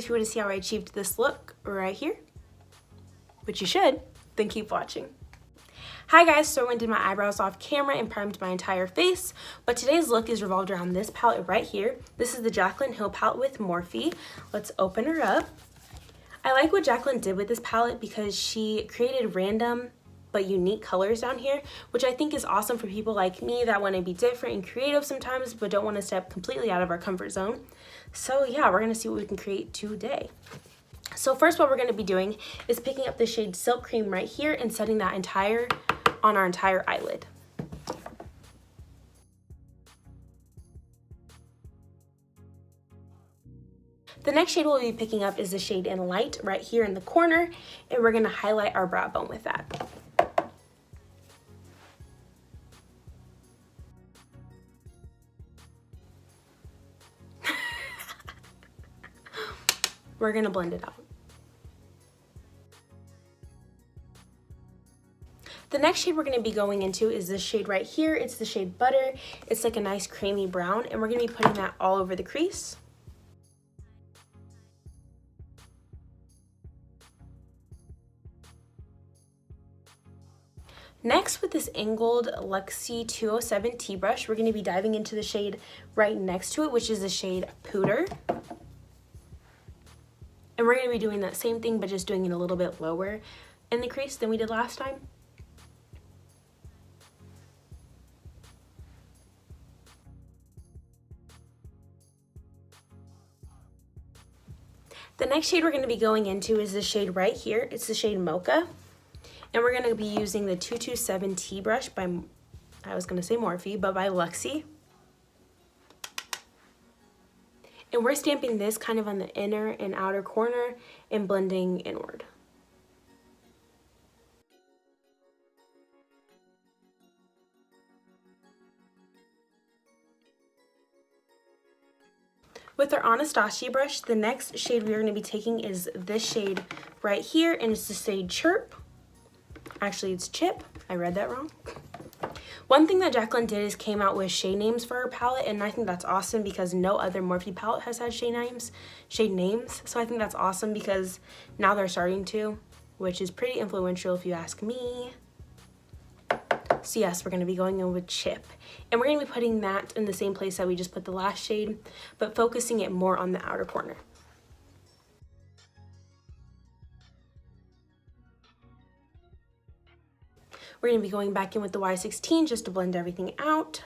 if you want to see how I achieved this look right here, which you should, then keep watching. Hi guys, so I did my eyebrows off camera and primed my entire face, but today's look is revolved around this palette right here. This is the Jaclyn Hill palette with Morphe. Let's open her up. I like what Jaclyn did with this palette because she created random but unique colors down here, which I think is awesome for people like me that want to be different and creative sometimes but don't want to step completely out of our comfort zone. So yeah, we're going to see what we can create today. So first, what we're going to be doing is picking up the shade Silk Cream right here and setting that on our entire eyelid. The next shade we'll be picking up is the shade in Light right here in the corner, and we're going to highlight our brow bone with that. We're going to blend it out. The next shade we're going to be going into is this shade right here. It's the shade Butter. It's like a nice creamy brown, and we're going to be putting that all over the crease. Next, with this angled Luxie 207 T brush, we're going to be diving into the shade right next to it, which is the shade Pooter. And we're going to be doing that same thing, but just doing it a little bit lower in the crease than we did last time. The next shade we're going to be going into is this shade right here. It's the shade Mocha. And we're going to be using the 227 T brush by, I was going to say Morphe, but by Luxie. And we're stamping this kind of on the inner and outer corner and blending inward. With our Anastasia brush, the next shade we're going to be taking is this shade right here, and it's the shade Chirp. Actually, it's Chip. I read that wrong. One thing that Jaclyn did is came out with shade names for her palette, and I think that's awesome because no other Morphe palette has had shade names. So I think that's awesome because now they're starting to, which is pretty influential if you ask me. So yes, we're going to be going in with Chip, and we're going to be putting that in the same place that we just put the last shade, but focusing it more on the outer corner. We're going to be going back in with the Y16 just to blend everything out.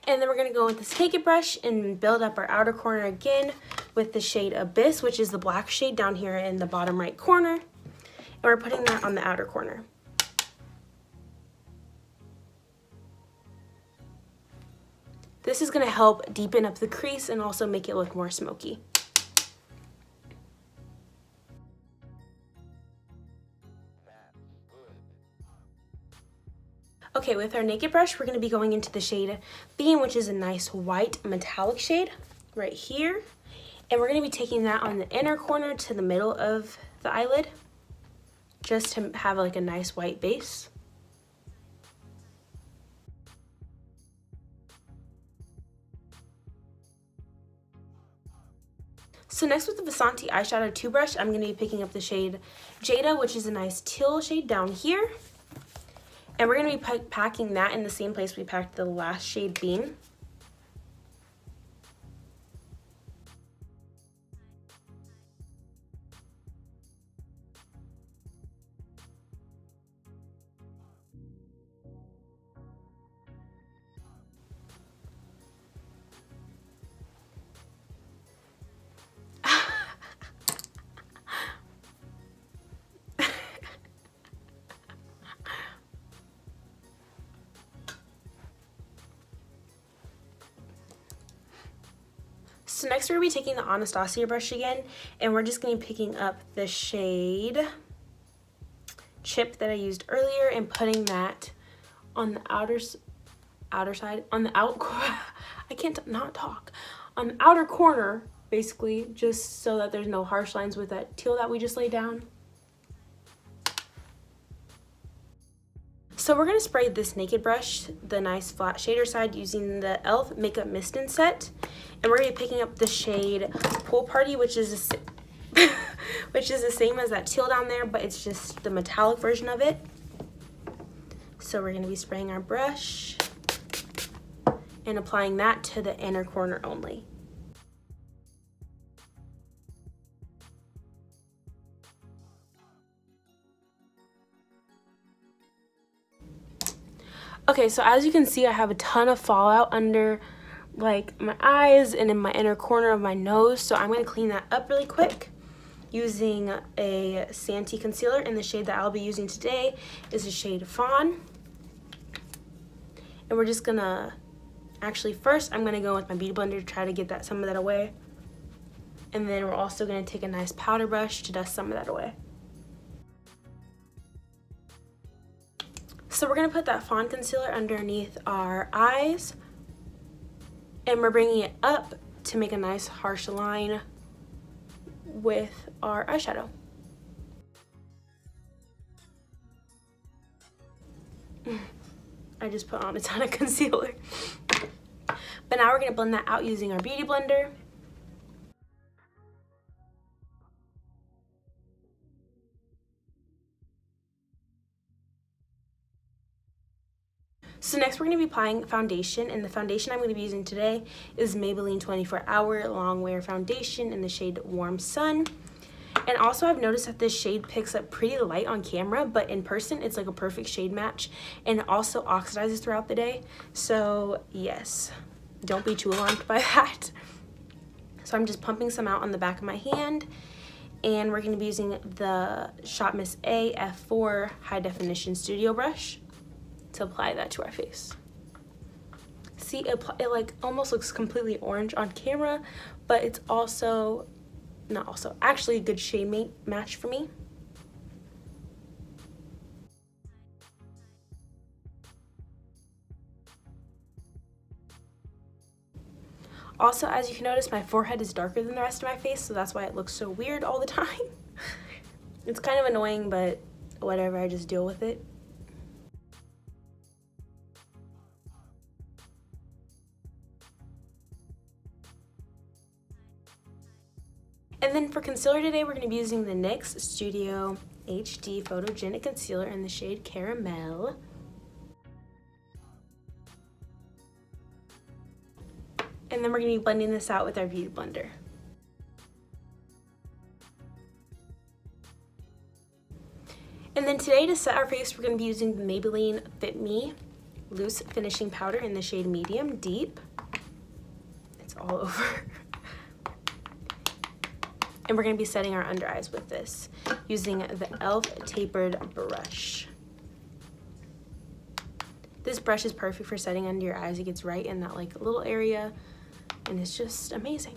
And then we're going to go with this Take It brush and build up our outer corner again with the shade Abyss, which is the black shade down here in the bottom right corner. And we're putting that on the outer corner. This is going to help deepen up the crease and also make it look more smoky. Okay, with our Naked brush, we're going to be going into the shade Beam, which is a nice white metallic shade right here. And we're going to be taking that on the inner corner to the middle of the eyelid, just to have like a nice white base. So next, with the Vasanti eyeshadow 2 brush, I'm going to be picking up the shade Jada, which is a nice teal shade down here. And we're going to be packing that in the same place we packed the last shade Beam. So next we're going to be taking the Anastasia brush again, and we're just going to be picking up the shade Chip that I used earlier and putting that on the outer side, on the I can't not talk, on the outer corner, basically, just so that there's no harsh lines with that teal that we just laid down. So we're going to spray this Naked brush, the nice flat shader side, using the e.l.f. Makeup Mist and Set. And we're going to be picking up the shade Pool Party, which is the same as that teal down there, but it's just the metallic version of it. So we're going to be spraying our brush and applying that to the inner corner only. Okay, so as you can see, I have a ton of fallout under like my eyes and in my inner corner of my nose, so I'm going to clean that up really quick using a Santee concealer, and the shade that I'll be using today is the shade Fawn. And we're just gonna, actually first I'm gonna go with my beauty blender to try to get some of that away, and then we're also gonna take a nice powder brush to dust some of that away. So we're gonna put that Fawn concealer underneath our eyes, and we're bringing it up to make a nice harsh line with our eyeshadow. I just put on a ton of concealer. But now we're gonna blend that out using our beauty blender. So next we're going to be applying foundation, and the foundation I'm going to be using today is Maybelline 24 Hour Long Wear Foundation in the shade Warm Sun. And also I've noticed that this shade picks up pretty light on camera, but in person it's like a perfect shade match, and it also oxidizes throughout the day. So yes, don't be too alarmed by that. So I'm just pumping some out on the back of my hand, and we're going to be using the Shop Miss A F4 High Definition Studio Brush to apply that to our face. See, it like almost looks completely orange on camera, but it's also actually a good shade match for me. Also, as you can notice, my forehead is darker than the rest of my face, so that's why it looks so weird all the time. It's kind of annoying, but whatever, I just deal with it. And then for concealer today, we're going to be using the NYX Studio HD Photogenic Concealer in the shade Caramel. And then we're going to be blending this out with our beauty blender. And then today, to set our face, we're going to be using the Maybelline Fit Me Loose Finishing Powder in the shade Medium Deep. It's all over. And we're going to be setting our under eyes with this using the e.l.f. tapered brush. This brush is perfect for setting under your eyes. It gets right in that like little area, and it's just amazing.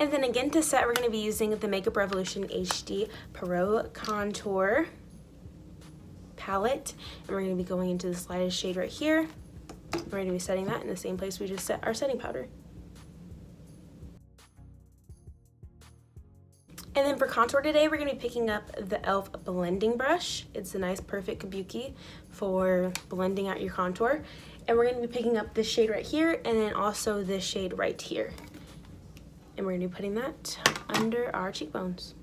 And then again, to set, we're going to be using the Makeup Revolution HD Pro Contour palette, and we're going to be going into the lightest shade right here. We're going to be setting that in the same place we just set our setting powder. And then for contour today, we're going to be picking up the e.l.f. blending brush. It's a nice perfect kabuki for blending out your contour. And we're going to be picking up this shade right here, and then also this shade right here. And we're going to be putting that under our cheekbones.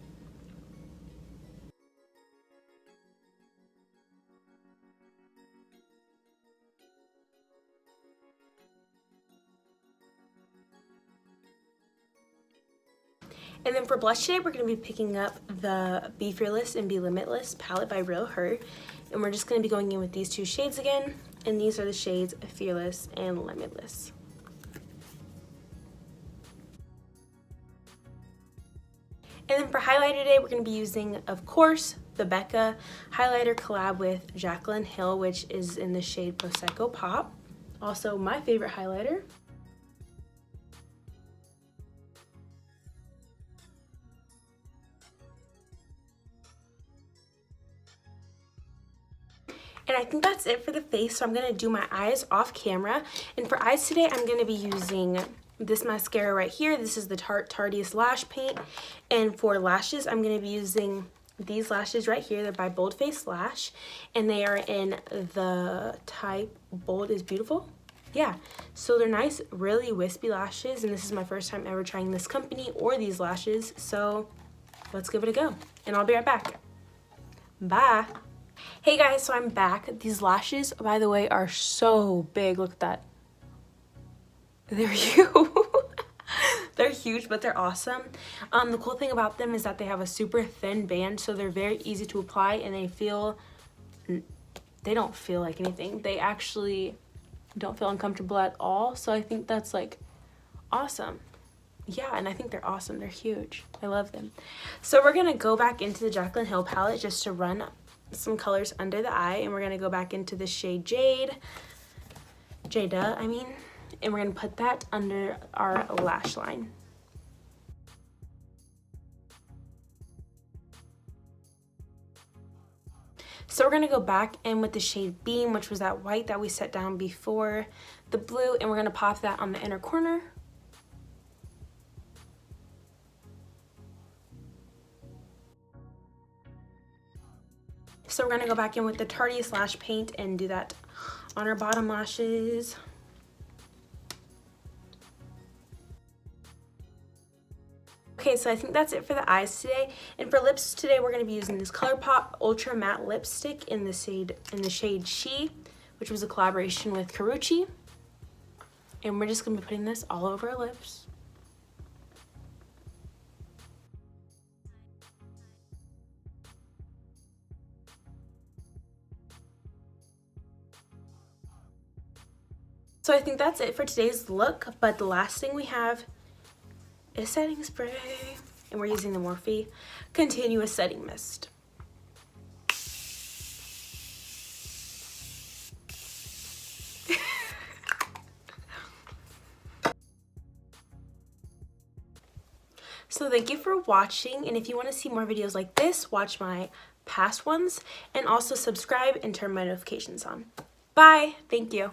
And then for blush today, we're going to be picking up the Be Fearless and Be Limitless palette by Real Her. And we're just going to be going in with these two shades again. And these are the shades Fearless and Limitless. And then for highlighter today, we're going to be using, of course, the Becca highlighter collab with Jaclyn Hill, which is in the shade Prosecco Pop. Also my favorite highlighter. And I think that's it for the face, so I'm going to do my eyes off camera. And for eyes today, I'm going to be using this mascara right here. This is the Tarteist Lash Paint. And for lashes, I'm going to be using these lashes right here. They're by Bold Face Lash, and they are in the type Bold is Beautiful. Yeah, so they're nice, really wispy lashes, and this is my first time ever trying this company or these lashes, so let's give it a go, and I'll be right back. Bye. Hey guys, so I'm back. These lashes, by the way, are so big. Look at that. They're huge. They're huge, but they're awesome. The cool thing about them is that they have a super thin band, so they're very easy to apply, and they don't feel like anything. They actually don't feel uncomfortable at all, so I think that's like awesome. Yeah, and I think they're awesome. They're huge. I love them. So we're gonna go back into the Jaclyn Hill palette just to run some colors under the eye, and we're gonna go back into the shade Jada, and we're gonna put that under our lash line. So we're gonna go back in with the shade Beam, which was that white that we set down before the blue, and we're gonna pop that on the inner corner. So we're gonna go back in with the Tarteist Lash Paint and do that on our bottom lashes. Okay, so I think that's it for the eyes today. And for lips today, we're going to be using this ColourPop Ultra Matte Lipstick in the shade She, which was a collaboration with Karrueche. And we're just going to be putting this all over our lips. So I think that's it for today's look, but the last thing we have is setting spray, and we're using the Morphe Continuous Setting Mist. So thank you for watching, and if you want to see more videos like this, watch my past ones, and also subscribe and turn my notifications on. Bye! Thank you.